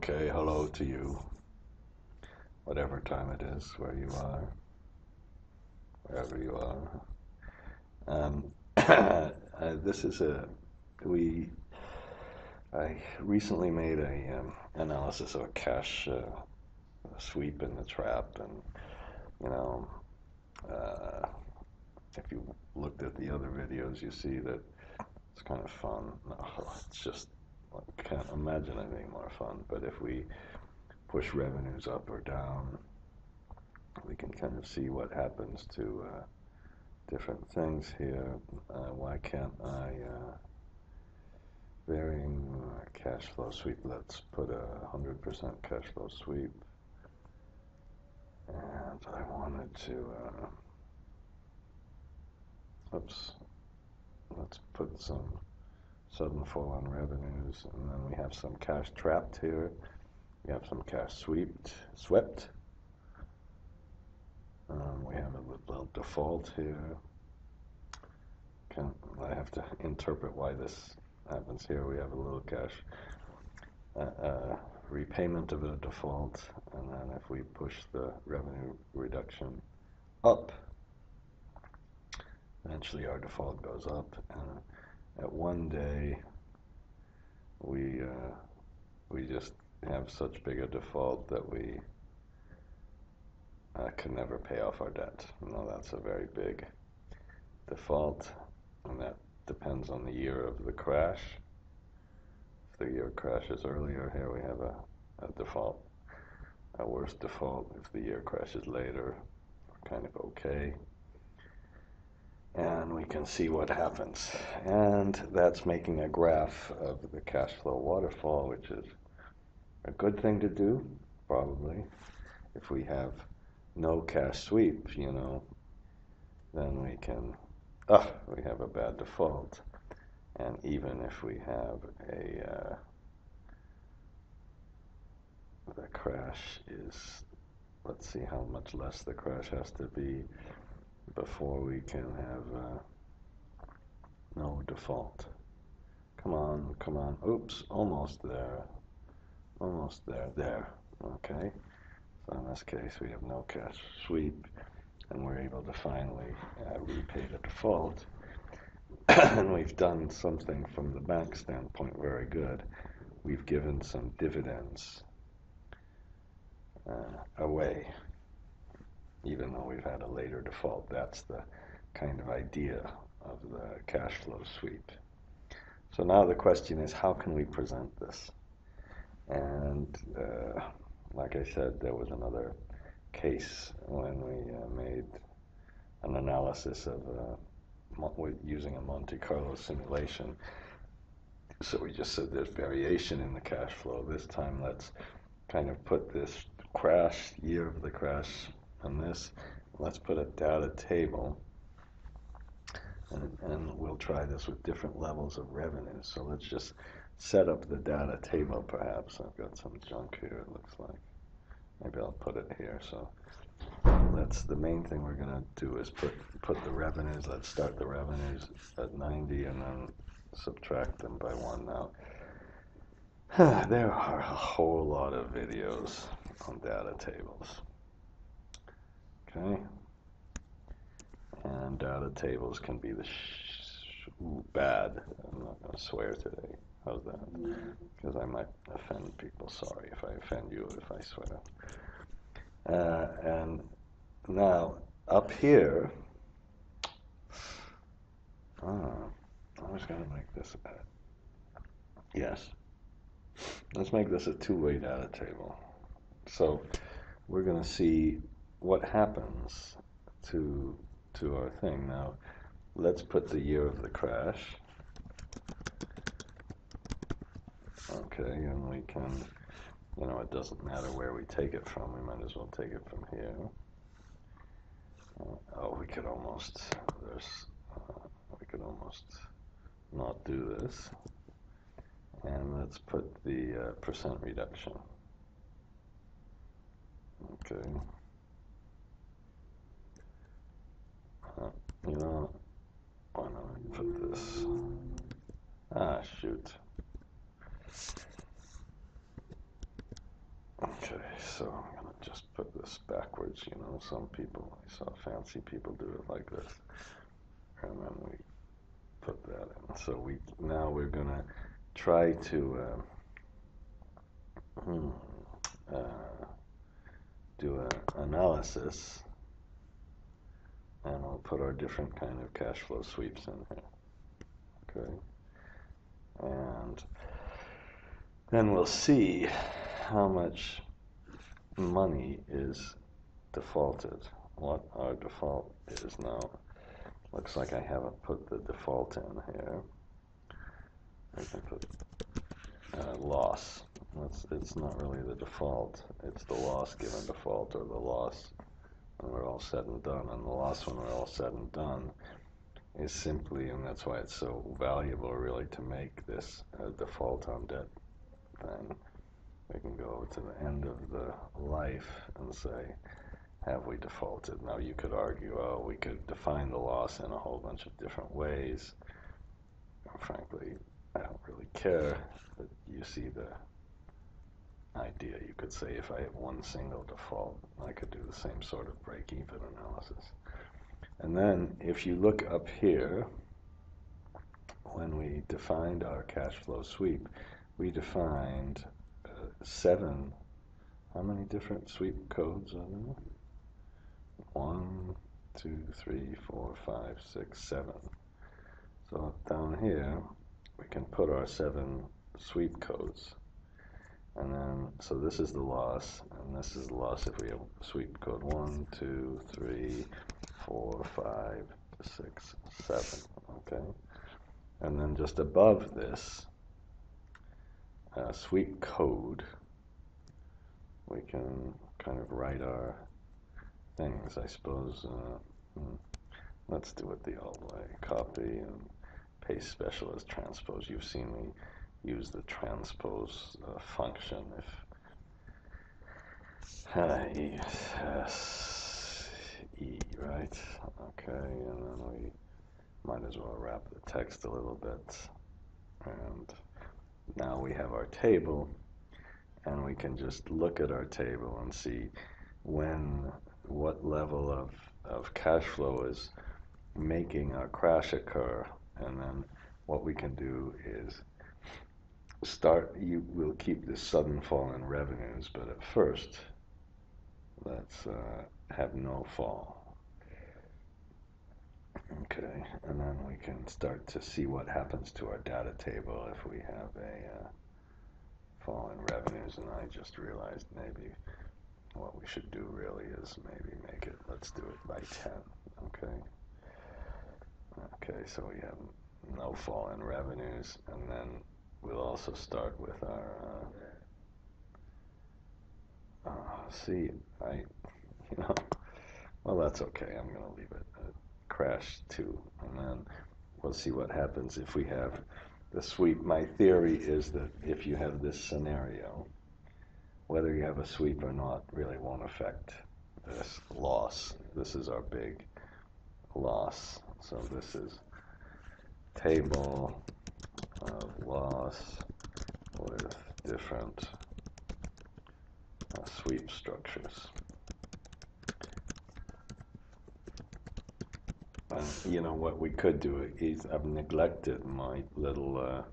Okay, hello to you, whatever time it is, where you are, wherever you are. Um, this is we, I recently made a analysis of a cache sweep in the trap, and you know, uh, if you looked at the other videos, you see that it's kind of fun. No, it's just, I can't imagine anything more fun, but if we push revenues up or down, we can kind of see what happens to different things here. Why can't I varying cash flow sweep? Let's put a 100% cash flow sweep, and I wanted to oops, let's put some sudden fall on revenues, and then we have some cash trapped here. We have some cash swept. We have a little default here. I have to interpret why this happens here. We have a little cash repayment of a default, and then if we push the revenue reduction up, eventually our default goes up, and at one day we just have such big a default that we can never pay off our debt. That's a very big default, and that depends on the year of the crash. If the year crashes earlier, here we have a default, a worse default. If the year crashes later, we're kind of okay. And we can see what happens. And that's making a graph of the cash flow waterfall, which is a good thing to do, probably. If we have no cash sweep, then we can, we have a bad default. And even if we have the crash is, let's see how much less the crash has to be before we can have no default. Come on, come on. Oops, almost there. Almost there. There. Okay. So in this case, we have no cash sweep, and we're able to finally repay the default. And we've done something from the bank standpoint very good. We've given some dividends away, even though we've had a later default. That's the kind of idea of the cash flow sweep. So now the question is, how can we present this? And like I said, there was another case when we made an analysis of using a Monte Carlo simulation. So we just said there's variation in the cash flow. This time let's kind of put this crash, year of the crash, and this, let's put a data table, and we'll try this with different levels of revenue. So let's just set up the data table perhaps. I've got some junk here, it looks like. Maybe I'll put it here. So that's the main thing we're going to do, is put the revenues. Let's start the revenues at 90 and then subtract them by 1 now. There are a whole lot of videos on data tables. Okay? And data tables can be bad. I'm not going to swear today. How's that? Because I might offend people. Sorry if I offend you if I swear. And now, up here, I was going to make this, yes, let's make this a two-way data table. So we're going to see what happens to our thing. Now, let's put the year of the crash. Okay, and we can, it doesn't matter where we take it from. We might as well take it from here. We could almost, we could almost not do this. And let's put the percent reduction. Okay. Why not I put this? Shoot. Okay, so I'm going to just put this backwards. You know, some people, I saw fancy people do it like this. And then we put that in. So now we're going to try to do an analysis, and we'll put our different kind of cash flow sweeps in here. Okay, and then we'll see how much money is defaulted, what our default is now. Looks like I haven't put the default in here. I can put loss. It's not really the default, it's the loss given default, or the loss when we're all said and done. And the loss when we're all said and done is simply, and that's why it's so valuable really to make this default on debt thing. We can go to the end of the life and say, have we defaulted? Now you could argue, oh, we could define the loss in a whole bunch of different ways. And frankly, I don't really care, but you see the idea. You could say if I have one single default, I could do the same sort of break-even analysis. And then if you look up here, when we defined our cash flow sweep, we defined 7, how many different sweep codes are there? 1, 2, 3, 4, 5, 6, 7. So down here, we can put our 7 sweep codes. And then, so this is the loss, and this is the loss if we have sweep code 1, 2, 3, 4, 5, 6, 7, okay? And then just above this sweep code, we can kind of write our things, I suppose. Let's do it the old way. Copy and paste special as transpose. You've seen me use the transpose function if E, right? Okay, and then we might as well wrap the text a little bit. And now we have our table, and we can just look at our table and see what level of cash flow is making our crash occur. And then what we can do is we'll keep this sudden fall in revenues, but at first, let's have no fall. Okay, and then we can start to see what happens to our data table if we have a fall in revenues. And I just realized maybe what we should do really is maybe let's do it by 10, okay? Okay, so we have no fall in revenues, and then we'll also start with our, well, that's okay, I'm going to leave it at crash 2, and then we'll see what happens if we have the sweep. My theory is that if you have this scenario, whether you have a sweep or not really won't affect this loss. This is our big loss. So this is table of loss with different sweep structures. And you know what we could do is I've neglected my little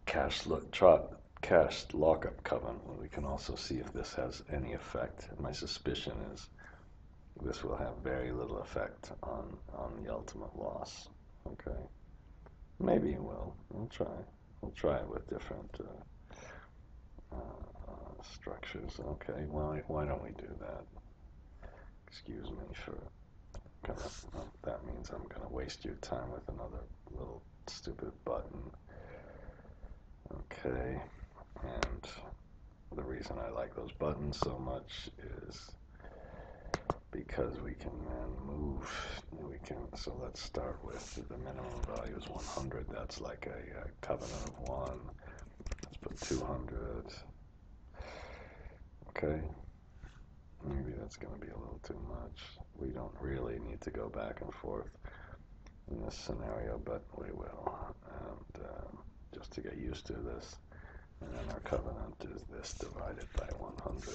cash lockup covenant. We can also see if this has any effect. My suspicion is this will have very little effect on the ultimate loss. Okay, maybe it will. We'll try it with different structures. Okay, why don't we do that? Excuse me for that means I'm gonna waste your time with another little stupid button. Okay, and the reason I like those buttons so much is because we can then move, so let's start with the minimum value is 100, that's like a covenant of 1, let's put 200, okay, maybe that's going to be a little too much, we don't really need to go back and forth in this scenario, but we will, and just to get used to this, And then our covenant is this divided by 100.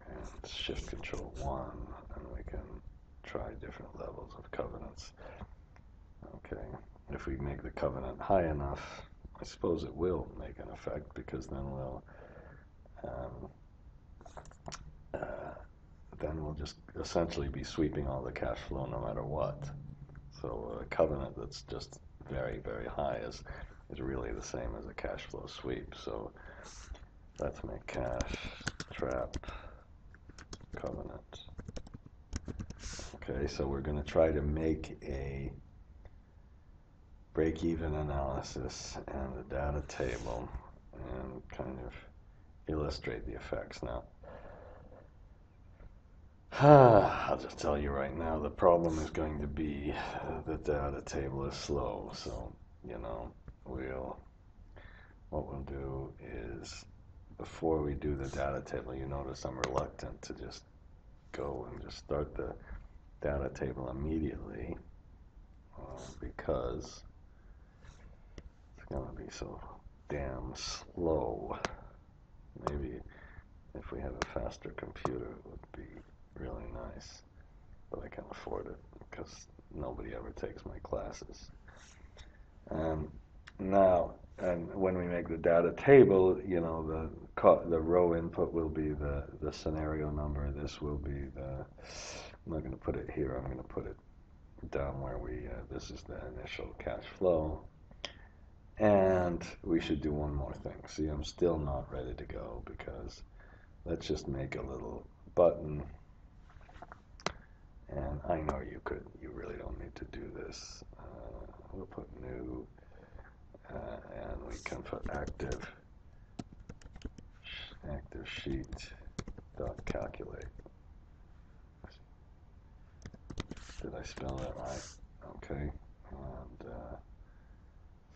And shift control 1, and we can try different levels of covenants. Okay, if we make the covenant high enough, I suppose it will make an effect, because then we'll just essentially be sweeping all the cash flow no matter what. So a covenant that's just very, very high is really the same as a cash flow sweep. So let's make cash trap covenant. Okay, so we're going to try to make a break-even analysis and a data table and kind of illustrate the effects. Now, I'll just tell you right now, the problem is going to be the data table is slow. So, you know, what we'll do is, before we do the data table, you notice I'm reluctant to just go and just start the data table immediately, because it's going to be so damn slow. Maybe if we had a faster computer, it would be really nice, but I can't afford it because nobody ever takes my classes. Now, and when we make the data table, you know, the row input will be the scenario number. This will be I'm not going to put it here. I'm going to put it down where this is the initial cash flow. And we should do one more thing. See, I'm still not ready to go, because let's just make a little button. And I know you really don't need to do this. We'll put new, and we can put active sheet dot calculate. Did I spell that right? Okay. And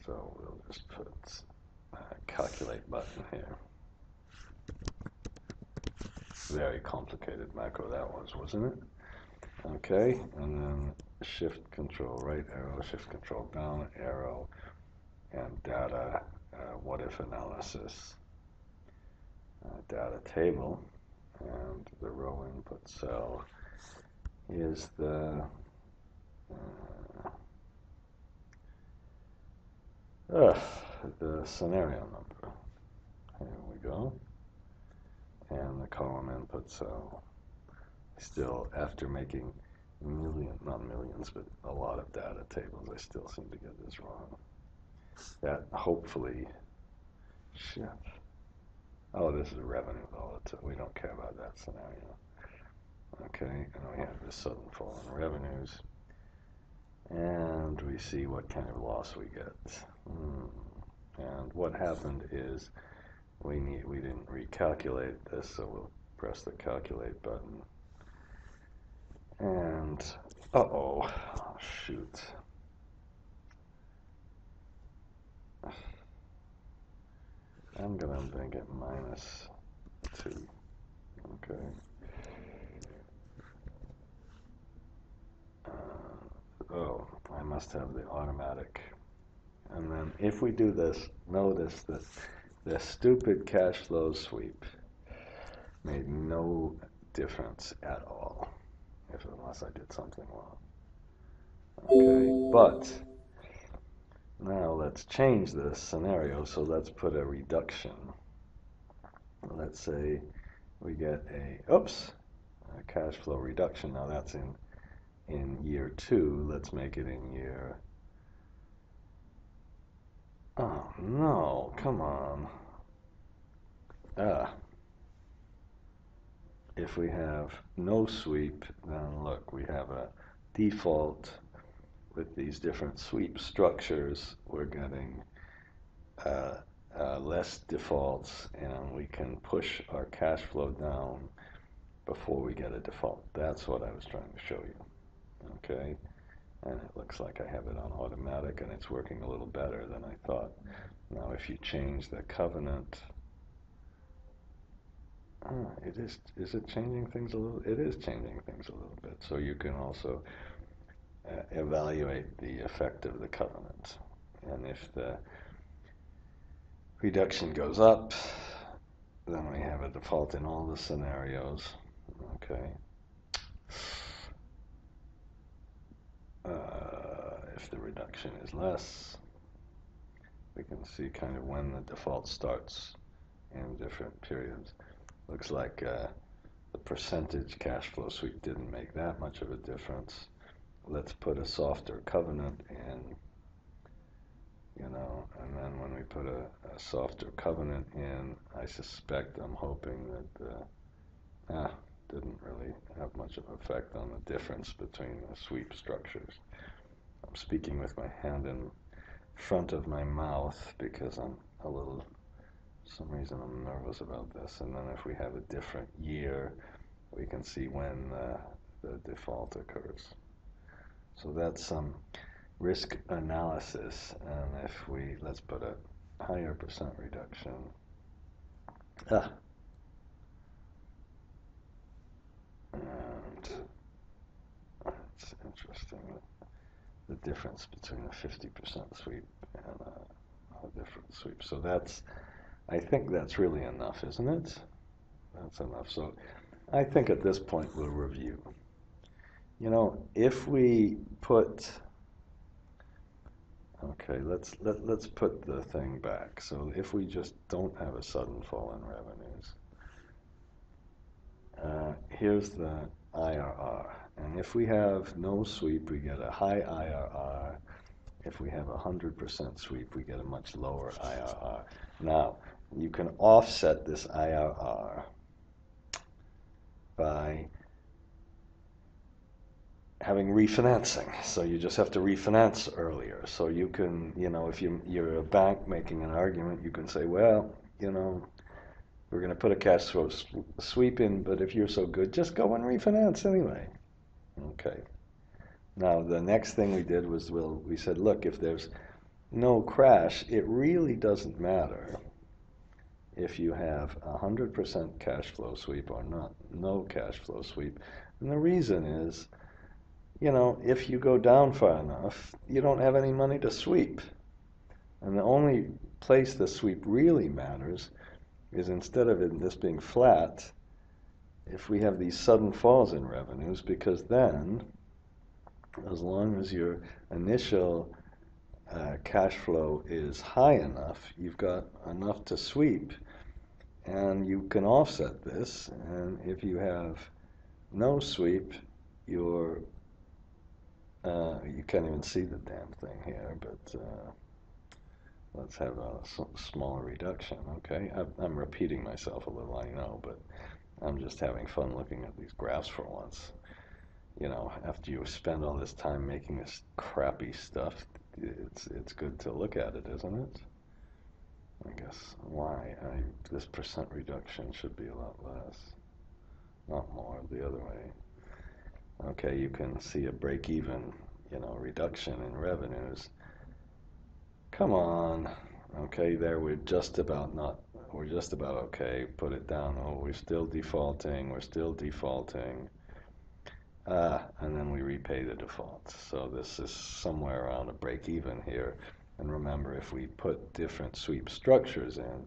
so we'll just put calculate button here. Very complicated macro that was, wasn't it? Okay, and then shift control right arrow, shift control down arrow, and data, what if analysis, data table, and the row input cell is the scenario number. Here we go. And the column input cell. Still, after making not millions, but a lot of data tables, I still seem to get this wrong. That hopefully, shit. Oh, this is revenue though. We don't care about that scenario. Okay, and we have this sudden fall in revenues. And we see what kind of loss we get. And what happened is we didn't recalculate this, so we'll press the calculate button. And oh shoot. I'm gonna make it -2. Okay. I must have the automatic. And then if we do this, notice that the stupid cash flow sweep made no difference at all, unless I did something wrong. Okay, but now let's change this scenario. So let's put a reduction. Let's say we get a cash flow reduction. Now that's in year 2. Let's make it in year. Oh no, come on. If we have no sweep, then look, we have a default with these different sweep structures. We're getting less defaults, and we can push our cash flow down before we get a default. That's what I was trying to show you. Okay, and it looks like I have it on automatic, and it's working a little better than I thought. Now if you change the covenant, is it changing things a little? It is changing things a little bit. So you can also evaluate the effect of the covenant, and if Reduction goes up, then we have a default in all the scenarios. Okay. If the reduction is less, we can see kind of when the default starts in different periods. Looks like the percentage cash flow sweep didn't make that much of a difference. Let's put a softer covenant in, and then when we put a softer covenant in, I suspect, I'm hoping that didn't really have much of an effect on the difference between the sweep structures. I'm speaking with my hand in front of my mouth because I'm for some reason I'm nervous about this. And then if we have a different year, we can see when the default occurs. So that's some risk analysis. And if let's put a higher percent reduction. And it's interesting the difference between a 50% sweep and a different sweep. So I think that's really enough, isn't it? That's enough. So I think at this point we'll review. If we put, okay, let's put the thing back. So if we just don't have a sudden fall in revenues, here's the IRR. And if we have no sweep, we get a high IRR. If we have 100% sweep, we get a much lower IRR. Now, you can offset this IRR by having refinancing. So you just have to refinance earlier. So you can, if you're a bank making an argument, you can say, well, we're going to put a cash flow sweep in, but if you're so good, just go and refinance anyway. Okay. Now, the next thing we did was we said, look, if there's no crash, it really doesn't matter if you have 100% cash flow sweep or not, no cash flow sweep. And the reason is, if you go down far enough, you don't have any money to sweep. And the only place the sweep really matters is instead of this being flat, if we have these sudden falls in revenues, because then, as long as your initial cash flow is high enough, you've got enough to sweep, and you can offset this. And if you have no sweep, you can't even see the damn thing here, but let's have a smaller reduction. Okay, I'm repeating myself a little, I know, but I'm just having fun looking at these graphs for once. After you spend all this time making this crappy stuff, it's good to look at it, isn't it? I guess this percent reduction should be a lot less, not more, the other way. Okay, you can see a break-even, reduction in revenues. Come on. Okay, there we're just about okay. Put it down. Oh, we're still defaulting. And then we repay the default. So this is somewhere around a break even here. And remember, if we put different sweep structures in,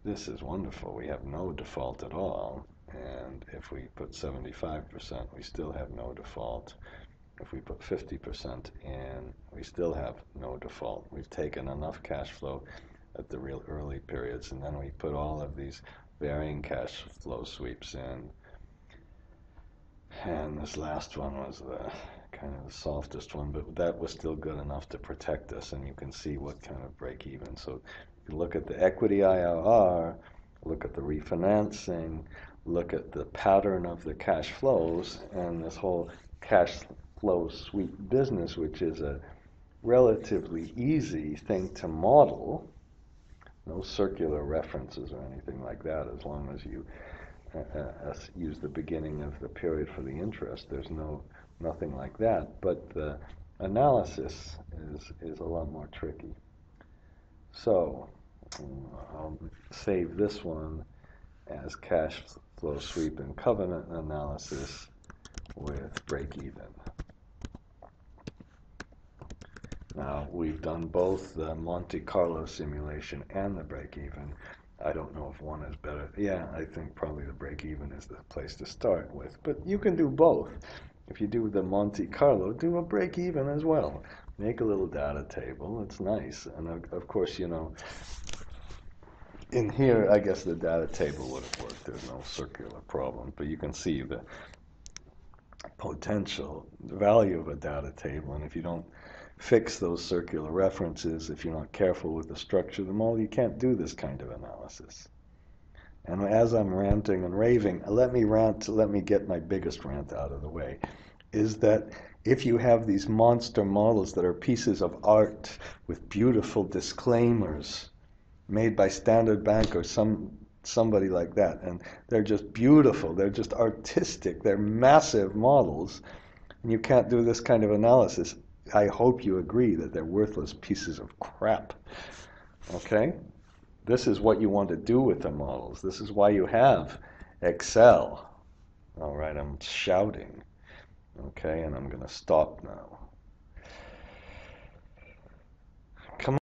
this is wonderful. We have no default at all. And if we put 75%, we still have no default. If we put 50% in, we still have no default. We've taken enough cash flow at the real early periods, and then we put all of these varying cash flow sweeps in. And this last one was the kind of the softest one, but that was still good enough to protect us, and you can see what kind of break even. So you look at the equity IRR, look at the refinancing, look at the pattern of the cash flows, and this whole cash flow sweep business, which is a relatively easy thing to model. No circular references or anything like that, as long as you use the beginning of the period for the interest. There's nothing like that, but the analysis is a lot more tricky. So I'll save this one as cash flow sweep and covenant analysis with break even. Now, we've done both the Monte Carlo simulation and the break-even. I don't know if one is better. Yeah, I think probably the break-even is the place to start with, but you can do both. If you do the Monte Carlo, do a break-even as well. Make a little data table. It's nice. And of course, you know, in here, I guess the data table would have worked. There's no circular problem, but you can see the potential value of a data table. And if you don't fix those circular references, if you're not careful with the structure of the model, you can't do this kind of analysis. And as I'm ranting and raving, let me get my biggest rant out of the way, is that if you have these monster models that are pieces of art with beautiful disclaimers made by Standard Bank or somebody like that, and they're just beautiful, they're just artistic, they're massive models, and you can't do this kind of analysis, I hope you agree that they're worthless pieces of crap. Okay? This is what you want to do with the models. This is why you have Excel. All right, I'm shouting. Okay, and I'm going to stop now.